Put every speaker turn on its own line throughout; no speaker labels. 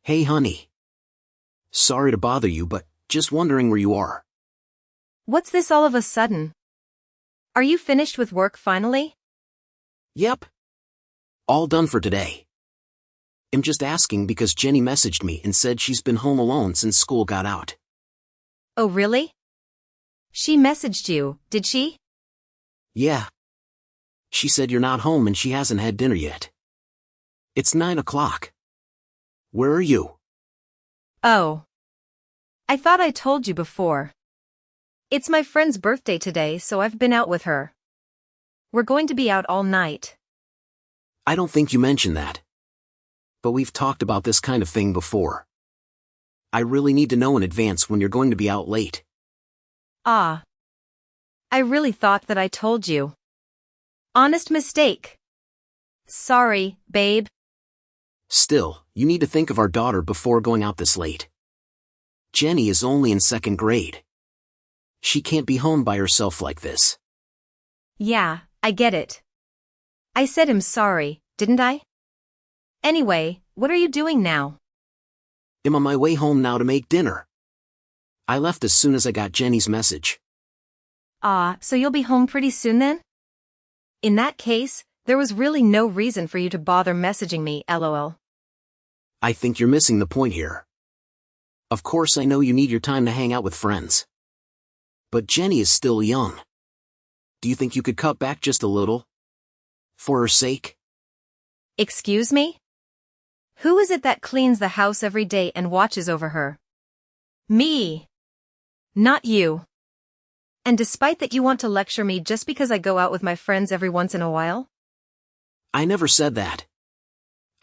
Hey honey. Sorry to bother you, but just wondering where you are.
What's this all of a sudden? Are you finished with work finally?
Yep. All done for today. I'm just asking because Jenny messaged me and said she's been home alone since school got out.
Oh really? She messaged you, did she?
Yeah. She said you're not home and she hasn't had dinner yet. It's 9 o'clock. Where are you?
Oh. I thought I told you before. It's my friend's birthday today, so I've been out with her. We're going to be out all night.
I don't think you mentioned that. But we've talked about this kind of thing before. I really need to know in advance when you're going to be out late.
Ah. I really thought that I told you. Honest mistake. Sorry, babe.
Still, you need to think of our daughter before going out this late. Jenny is only in 2nd grade. She can't be home by herself like this.
Yeah, I get it. I said I'm sorry, didn't I? Anyway, what are you doing now?
I'm on my way home now to make dinner. I left as soon as I got Jenny's message.
Ah, so you'll be home pretty soon then? In that case, there was really no reason for you to bother messaging me, lol.
I think you're missing the point here. Of course I know you need your time to hang out with friends. But Jenny is still young. Do you think you could cut back just a little? For her sake?
Excuse me? Who is it that cleans the house every day and watches over her? Me. Not you. And despite that you want to lecture me just because I go out with my friends every once in a while?
I never said that.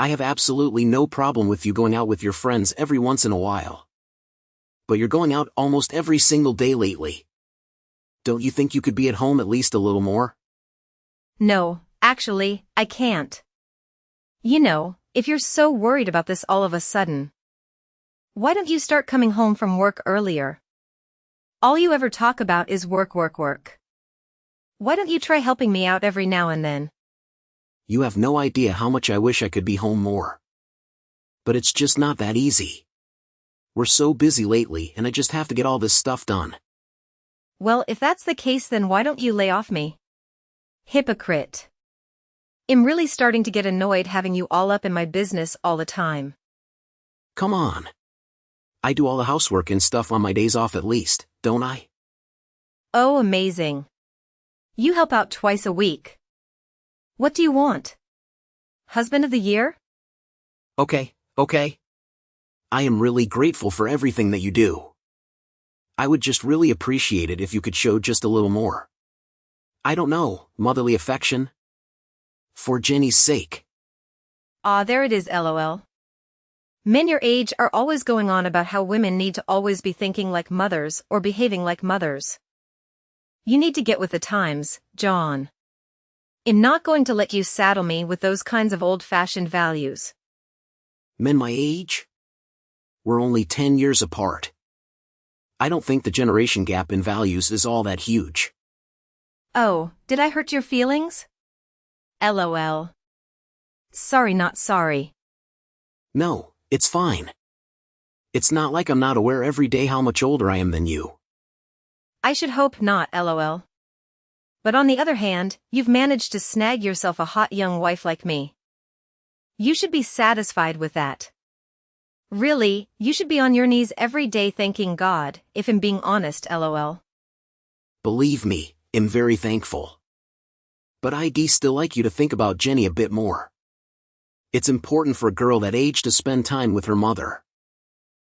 I have absolutely no problem with you going out with your friends every once in a while. But you're going out almost every single day lately. Don't you think you could be at home at least a little more?
No, actually, I can't. You know, if you're so worried about this all of a sudden, why don't you start coming home from work earlier? All you ever talk about is work, work, work. Why don't you try helping me out every now and then?
You have no idea how much I wish I could be home more. But it's just not that easy. We're so busy lately and I just have to get all this stuff done.
Well, if that's the case, then why don't you lay off me? Hypocrite. I'm really starting to get annoyed having you all up in my business all the time.
Come on. I do all the housework and stuff on my days off at least, don't I?
Oh, amazing. You help out twice a week. What do you want? Husband of the year?
Okay. I am really grateful for everything that you do. I would just really appreciate it if you could show just a little more. I don't know, motherly affection? For Jenny's sake.
Ah, there it is, lol. Men your age are always going on about how women need to always be thinking like mothers or behaving like mothers. You need to get with the times, John. I'm not going to let you saddle me with those kinds of old-fashioned values.
Men my age? We're only 10 years apart. I don't think the generation gap in values is all that huge.
Oh, did I hurt your feelings? LOL. Sorry, not sorry.
No, it's fine. It's not like I'm not aware every day how much older I am than you.
I should hope not, lol. But on the other hand, you've managed to snag yourself a hot young wife like me. You should be satisfied with that. Really, you should be on your knees every day thanking God, if I'm being honest, lol.
Believe me, I'm very thankful. But I'd still like you to think about Jenny a bit more. It's important for a girl that age to spend time with her mother.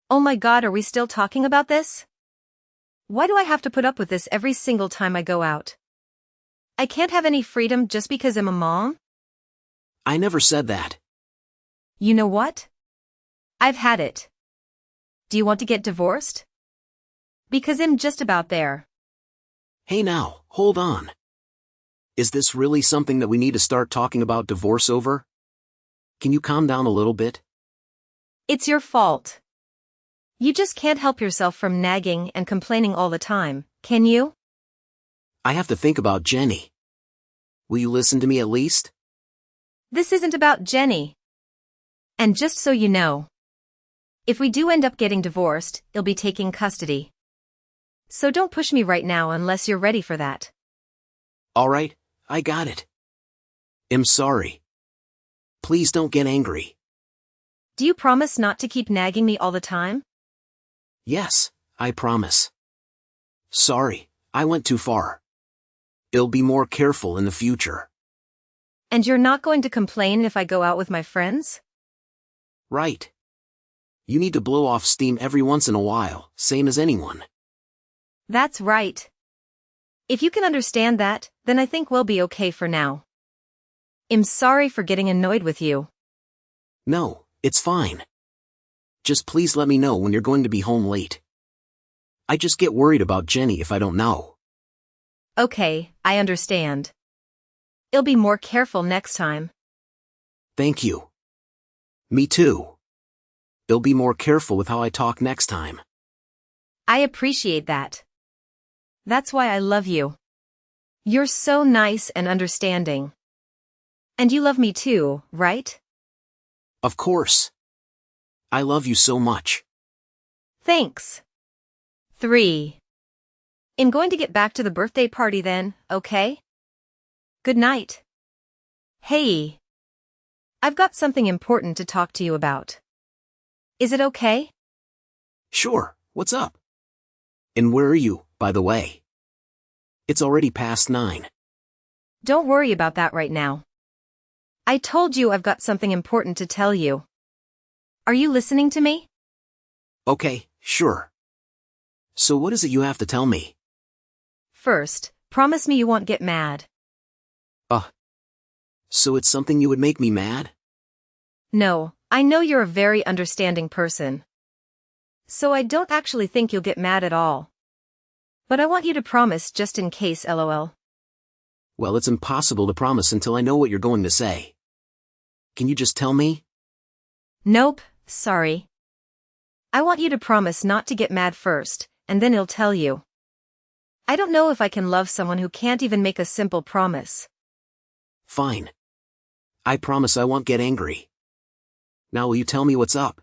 Oh my God, are we still talking about this? Why do I have to put up with this every single time I go out? I can't have any freedom just because I'm a mom?
I never said that.
You know what? I've had it. Do you want to get divorced? Because I'm just about there.
Hey now, hold on. Is this really something that we need to start talking about divorce over? Can you calm down a little bit?
It's your fault. You just can't help yourself from nagging and complaining all the time, can you?
I have to think about Jenny. Will you listen to me at least?
This isn't about Jenny. And just so you know, If we do end up getting divorced, you'll be taking custody. So don't push me right now unless you're ready for that.
Alright, I got it. I'm sorry. Please don't get angry.
Do you promise not to keep nagging me all the time?
Yes, I promise. Sorry, I went too far. I'll be more careful in the future.
And you're not going to complain if I go out with my friends?
Right. You need to blow off steam every once in a while, same as anyone.
That's right. If you can understand that, then I think we'll be okay for now. I'm sorry for getting annoyed with you.
No, it's fine. Just please let me know when you're going to be home late. I just get worried about Jenny if I don't know.
Okay, I understand. I'll be more careful next time.
Thank you. Me too. I'll be more careful with how I talk next time.
I appreciate that. That's why I love you. You're so nice and understanding. And you love me too, right?
Of course. I love you so much.
Thanks. 3. I'm going to get back to the birthday party then, okay? Good night. Hey. I've got something important to talk to you about. Is it okay?
Sure, what's up? And where are you, by the way? It's already past 9.
Don't worry about that right now. I told you I've got something important to tell you. Are you listening to me?
Okay, sure. So what is it you have to tell me?
First, promise me you won't get mad.
So it's something you would make me mad?
No, I know you're a very understanding person. So I don't actually think you'll get mad at all. But I want you to promise just in case, lol.
Well, it's impossible to promise until I know what you're going to say. Can you just tell me?
Nope, sorry. I want you to promise not to get mad first, and then I'll tell you. I don't know if I can love someone who can't even make a simple promise.
Fine. I promise I won't get angry. Now will you tell me what's up?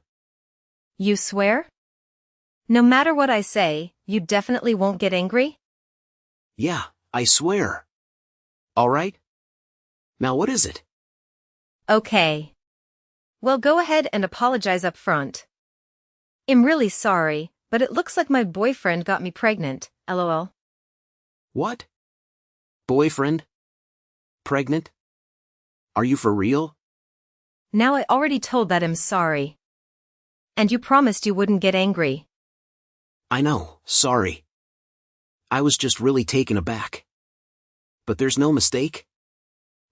You swear? No matter what I say, you definitely won't get angry?
Yeah, I swear. Alright? Now what is it?
Okay. Well, go ahead and apologize up front. I'm really sorry, but it looks like my boyfriend got me pregnant, lol.
What? Boyfriend? Pregnant? Are you for real?
Now I already told that I'm sorry. And you promised you wouldn't get angry.
I know, sorry. I was just really taken aback. But there's no mistake?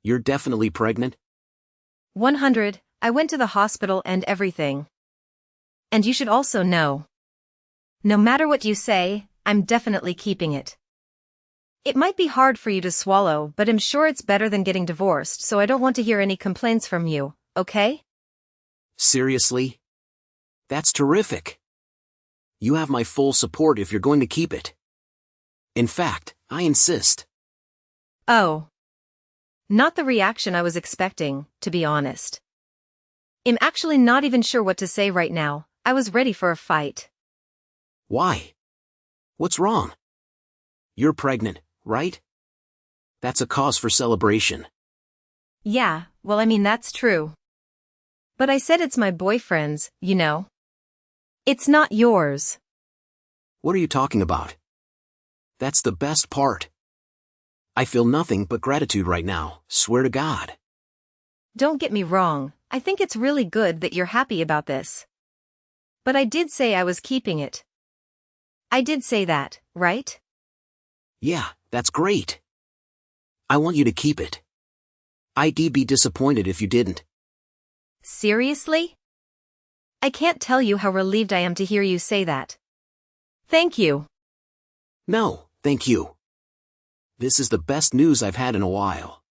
You're definitely pregnant?
100, I went to the hospital and everything. And you should also know. No matter what you say, I'm definitely keeping it. It might be hard for you to swallow, but I'm sure it's better than getting divorced, so I don't want to hear any complaints from you, okay?
Seriously? That's terrific. You have my full support if you're going to keep it. In fact, I insist.
Oh. Not the reaction I was expecting, to be honest. I'm actually not even sure what to say right now. I was ready for a fight.
Why? What's wrong? You're pregnant, right? That's a cause for celebration.
Yeah, well, I mean, that's true. But I said it's my boyfriend's, you know. It's not yours.
What are you talking about? That's the best part. I feel nothing but gratitude right now, swear to God.
Don't get me wrong, I think it's really good that you're happy about this. But I did say I was keeping it. I did say that, right?
Yeah, that's great. I want you to keep it. I'd be disappointed if you didn't.
Seriously? I can't tell you how relieved I am to hear you say that. Thank you.
No, thank you. This is the best news I've had in a while.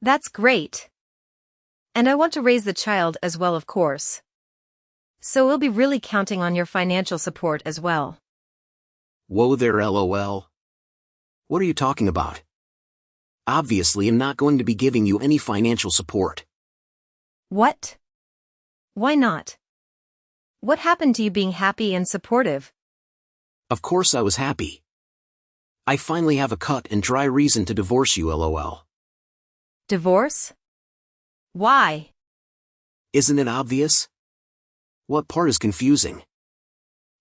That's great. And I want to raise the child as well, of course. So we'll be really counting on your financial support as well.
Whoa there, lol. What are you talking about? Obviously, I'm not going to be giving you any financial support.
What? Why not? What happened to you being happy and supportive?
Of course I was happy. I finally have a cut and dry reason to divorce you, lol.
Divorce? Why?
Isn't it obvious? What part is confusing?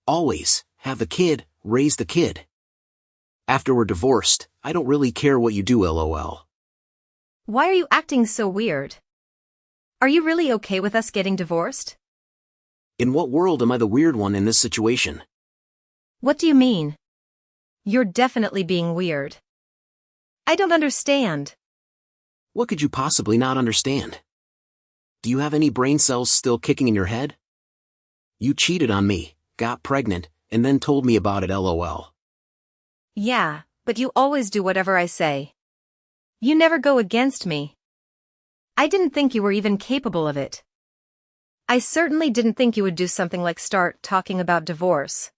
Always, have the kid, raise the kid. After we're divorced, I don't really care what you do, lol.
Why are you acting so weird? Are you really okay with us getting divorced?
In what world am I the weird one in this situation?
What do you mean? You're definitely being weird. I don't understand.
What could you possibly not understand? Do you have any brain cells still kicking in your head? You cheated on me, got pregnant, and then told me about it, lol.
Yeah, but you always do whatever I say. You never go against me. I didn't think you were even capable of it. I certainly didn't think you would do something like start talking about divorce.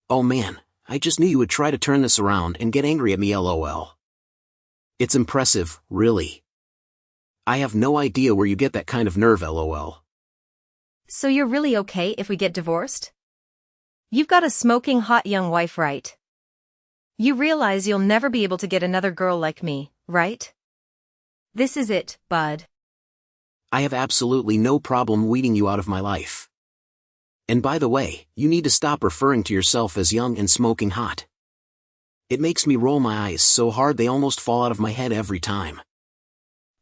Oh man, I just knew you would try to turn this around and get angry at me, lol. It's impressive, really. I have no idea where you get that kind of nerve, lol.
So you're really okay if we get divorced? You've got a smoking hot young wife, right? You realize you'll never be able to get another girl like me, right? This is it, bud.
I have absolutely no problem weeding you out of my life. And by the way, you need to stop referring to yourself as young and smoking hot. It makes me roll my eyes so hard they almost fall out of my head every time.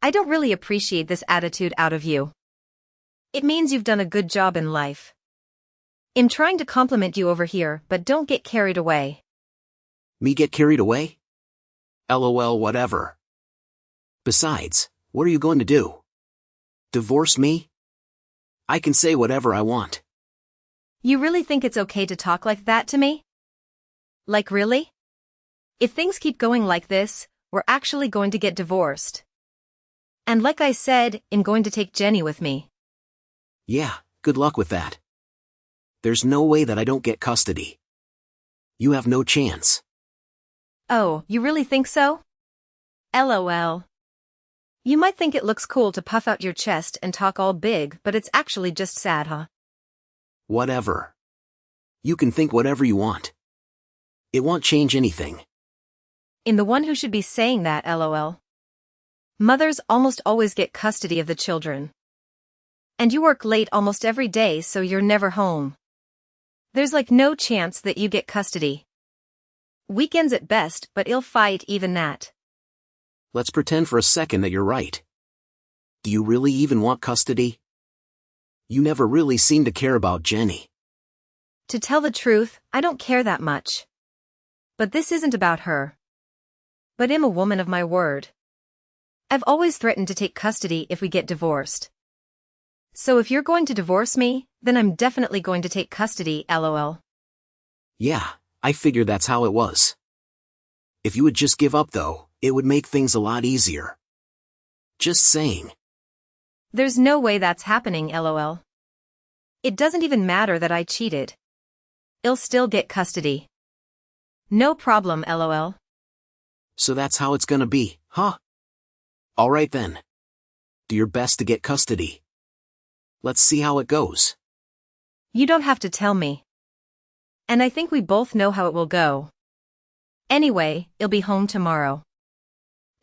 I don't really appreciate this attitude out of you. It means you've done a good job in life. I'm trying to compliment you over here, but don't get carried away.
Me get carried away? LOL, whatever. Besides, what are you going to do? Divorce me? I can say whatever I want.
You really think it's okay to talk like that to me? Like really? If things keep going like this, we're actually going to get divorced. And like I said, I'm going to take Jenny with me.
Yeah, good luck with that. There's no way that I don't get custody. You have no chance.
Oh, you really think so? LOL. You might think it looks cool to puff out your chest and talk all big, but it's actually just sad, huh?
Whatever. You can think whatever you want. It won't change anything.
I'm the one who should be saying that, LOL. Mothers almost always get custody of the children. And you work late almost every day, so you're never home. There's like no chance that you get custody. Weekends at best, but I'll fight even that.
Let's pretend for a second that you're right. Do you really even want custody? You never really seem to care about Jenny.
To tell the truth, I don't care that much. But this isn't about her. But I'm a woman of my word. I've always threatened to take custody if we get divorced. So if you're going to divorce me, then I'm definitely going to take custody, LOL.
Yeah, I figured that's how it was. If you would just give up though, it would make things a lot easier. Just saying.
There's no way that's happening, LOL. It doesn't even matter that I cheated. I'll still get custody. No problem, LOL.
So that's how it's gonna be, huh? Alright then. Do your best to get custody. Let's see how it goes.
You don't have to tell me. And I think we both know how it will go. Anyway, I'll be home tomorrow.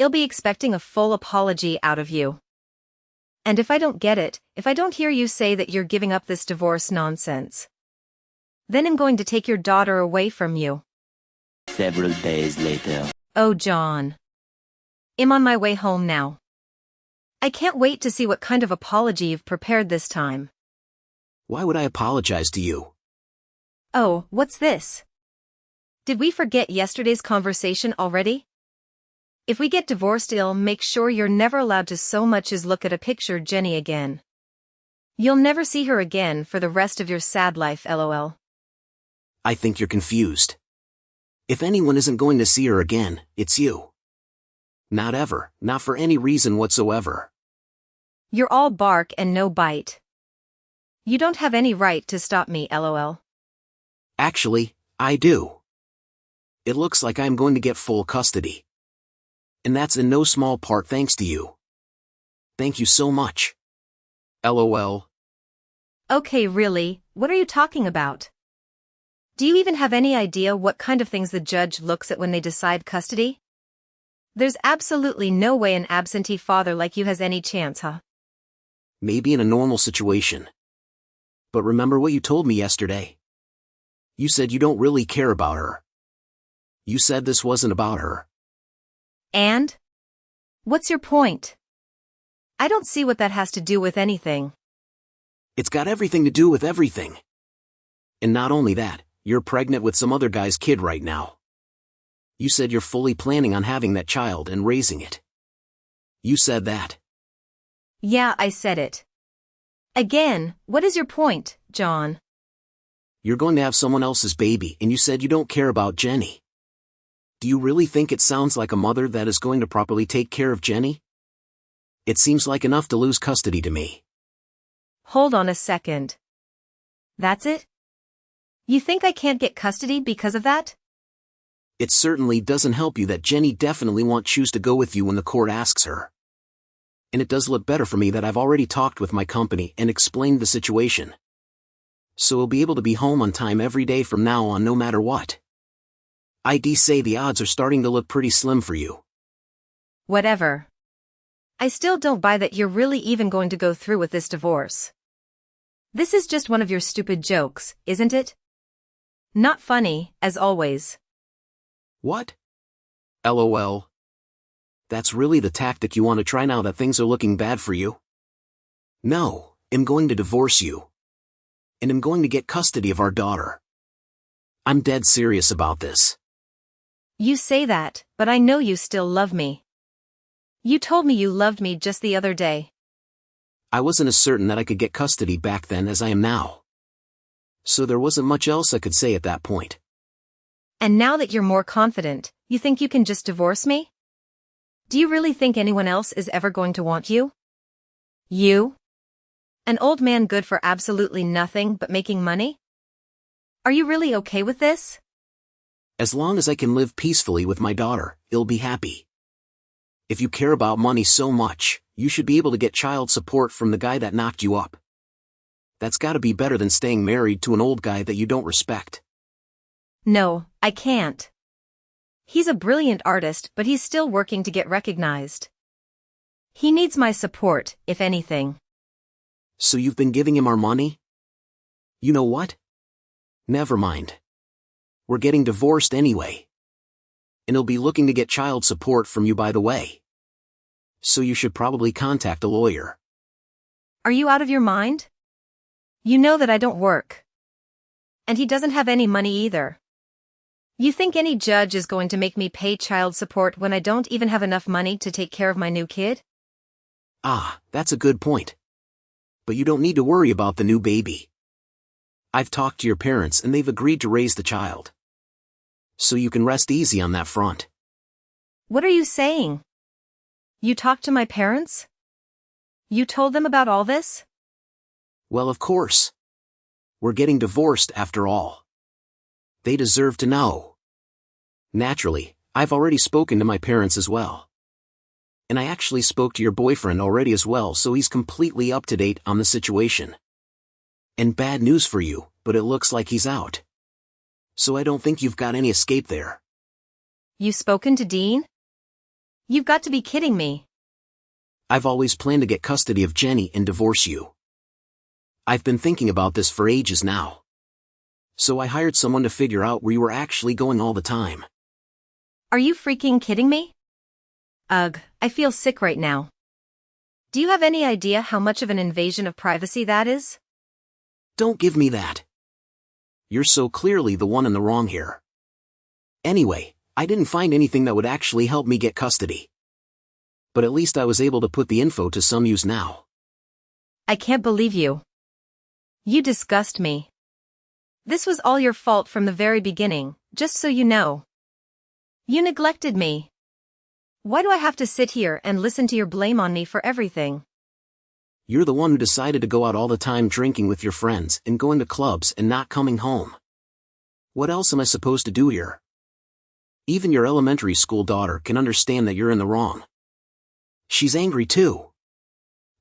I'll be expecting a full apology out of you. And if I don't get it, if I don't hear you say that you're giving up this divorce nonsense, then I'm going to take your daughter away from you.
Several days later.
Oh, John. I'm on my way home now. I can't wait to see what kind of apology you've prepared this time.
Why would I apologize to you?
Oh, what's this? Did we forget yesterday's conversation already? If we get divorced, I'll make sure you're never allowed to so much as look at a picture Jenny again. You'll never see her again for the rest of your sad life, LOL.
I think you're confused. If anyone isn't going to see her again, it's you. Not ever, not for any reason whatsoever.
You're all bark and no bite. You don't have any right to stop me, LOL.
Actually, I do. It looks like I'm going to get full custody. And that's in no small part thanks to you. Thank you so much. LOL.
Okay, really, what are you talking about? Do you even have any idea what kind of things the judge looks at when they decide custody? There's absolutely no way an absentee father like you has any chance, huh?
Maybe in a normal situation. But remember what you told me yesterday? You said you don't really care about her. You said this wasn't about her.
And? What's your point? I don't see what that has to do with anything.
It's got everything to do with everything. And not only that, you're pregnant with some other guy's kid right now. You said you're fully planning on having that child and raising it. You said that.
Yeah, I said it. Again, what is your point, John?
You're going to have someone else's baby and you said you don't care about Jenny. Do you really think it sounds like a mother that is going to properly take care of Jenny? It seems like enough to lose custody to me.
Hold on a second. That's it? You think I can't get custody because of that?
It certainly doesn't help you that Jenny definitely won't choose to go with you when the court asks her. And it does look better for me that I've already talked with my company and explained the situation. So we'll be able to be home on time every day from now on no matter what. I'd say the odds are starting to look pretty slim for you.
Whatever. I still don't buy that you're really even going to go through with this divorce. This is just one of your stupid jokes, isn't it? Not funny, as always.
What? LOL. That's really the tactic you want to try now that things are looking bad for you? No, I'm going to divorce you. And I'm going to get custody of our daughter. I'm dead serious about this.
You say that, but I know you still love me. You told me you loved me just the other day.
I wasn't as certain that I could get custody back then as I am now. So there wasn't much else I could say at that point.
And now that you're more confident, you think you can just divorce me? Do you really think anyone else is ever going to want you? You? An old man good for absolutely nothing but making money? Are you really okay with this?
As long as I can live peacefully with my daughter, I'll be happy. If you care about money so much, you should be able to get child support from the guy that knocked you up. That's gotta be better than staying married to an old guy that you don't respect.
No, I can't. He's a brilliant artist, but he's still working to get recognized. He needs my support, if anything.
So you've been giving him our money? You know what? Never mind. We're getting divorced anyway. And he'll be looking to get child support from you by the way. So you should probably contact a lawyer.
Are you out of your mind? You know that I don't work. And he doesn't have any money either. You think any judge is going to make me pay child support when I don't even have enough money to take care of my new kid?
Ah, that's a good point. But you don't need to worry about the new baby. I've talked to your parents and they've agreed to raise the child. So you can rest easy on that front.
What are you saying? You talked to my parents? You told them about all this?
Well, of course. We're getting divorced after all. They deserve to know. Naturally, I've already spoken to my parents as well. And I actually spoke to your boyfriend already as well, so he's completely up to date on the situation. And bad news for you, but it looks like he's out. So I don't think you've got any escape there.
You've spoken to Dean? You've got to be kidding me.
I've always planned to get custody of Jenny and divorce you. I've been thinking about this for ages now. So I hired someone to figure out where you were actually going all the time.
Are you freaking kidding me? Ugh, I feel sick right now. Do you have any idea how much of an invasion of privacy that is?
Don't give me that. You're so clearly the one in the wrong here. Anyway, I didn't find anything that would actually help me get custody. But at least I was able to put the info to some use now.
I can't believe you. You disgust me. This was all your fault from the very beginning, just so you know. You neglected me. Why do I have to sit here and listen to your blame on me for everything?
You're the one who decided to go out all the time drinking with your friends and going to clubs and not coming home. What else am I supposed to do here? Even your elementary school daughter can understand that you're in the wrong. She's angry too.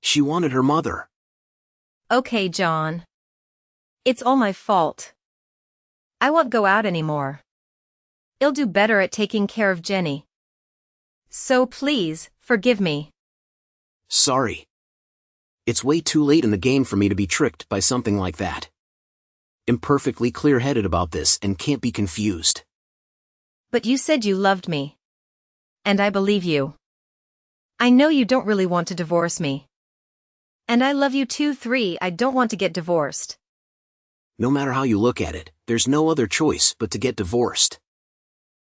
She wanted her mother.
Okay, John. It's all my fault. I won't go out anymore. I'll do better at taking care of Jenny. So please, forgive me.
Sorry. It's way too late in the game for me to be tricked by something like that. I'm perfectly clear-headed about this and can't be confused.
But you said you loved me. And I believe you. I know you don't really want to divorce me. And I love you too. 3. I don't want to get divorced.
No matter how you look at it, there's no other choice but to get divorced.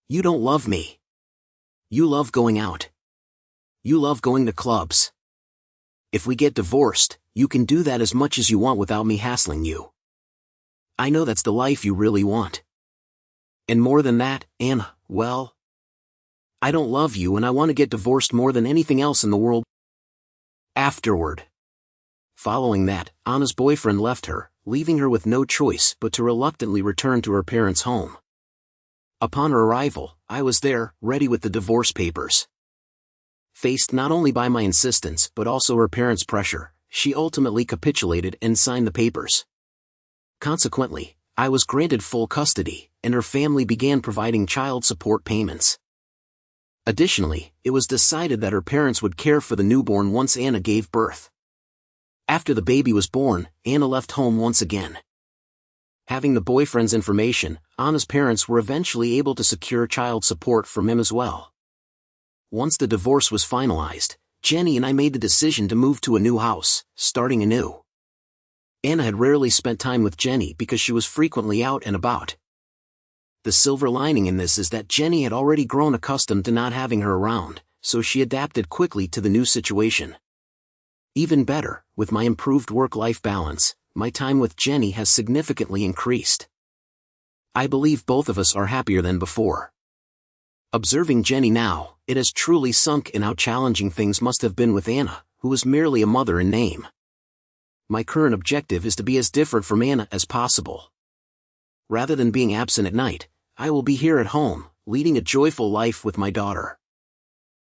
You don't love me. You love going out. You love going to clubs. If we get divorced, you can do that as much as you want without me hassling you. I know that's the life you really want. And more than that, Anna, well, I don't love you and I want to get divorced more than anything else in the world. Afterward. Following that, Anna's boyfriend left her, leaving her with no choice but to reluctantly return to her parents' home. Upon her arrival, I was there, ready with the divorce papers. Faced not only by my insistence but also her parents' pressure, she ultimately capitulated and signed the papers. Consequently, I was granted full custody, and her family began providing child support payments. Additionally, it was decided that her parents would care for the newborn once Anna gave birth. After the baby was born, Anna left home once again. Having the boyfriend's information, Anna's parents were eventually able to secure child support from him as well. Once the divorce was finalized, Jenny and I made the decision to move to a new house, starting anew. Anna had rarely spent time with Jenny because she was frequently out and about. The silver lining in this is that Jenny had already grown accustomed to not having her around, so she adapted quickly to the new situation. Even better, with my improved work-life balance, my time with Jenny has significantly increased. I believe both of us are happier than before. Observing Jenny now, it has truly sunk in how challenging things must have been with Anna, who was merely a mother in name. My current objective is to be as different from Anna as possible. Rather than being absent at night, I will be here at home, leading a joyful life with my daughter.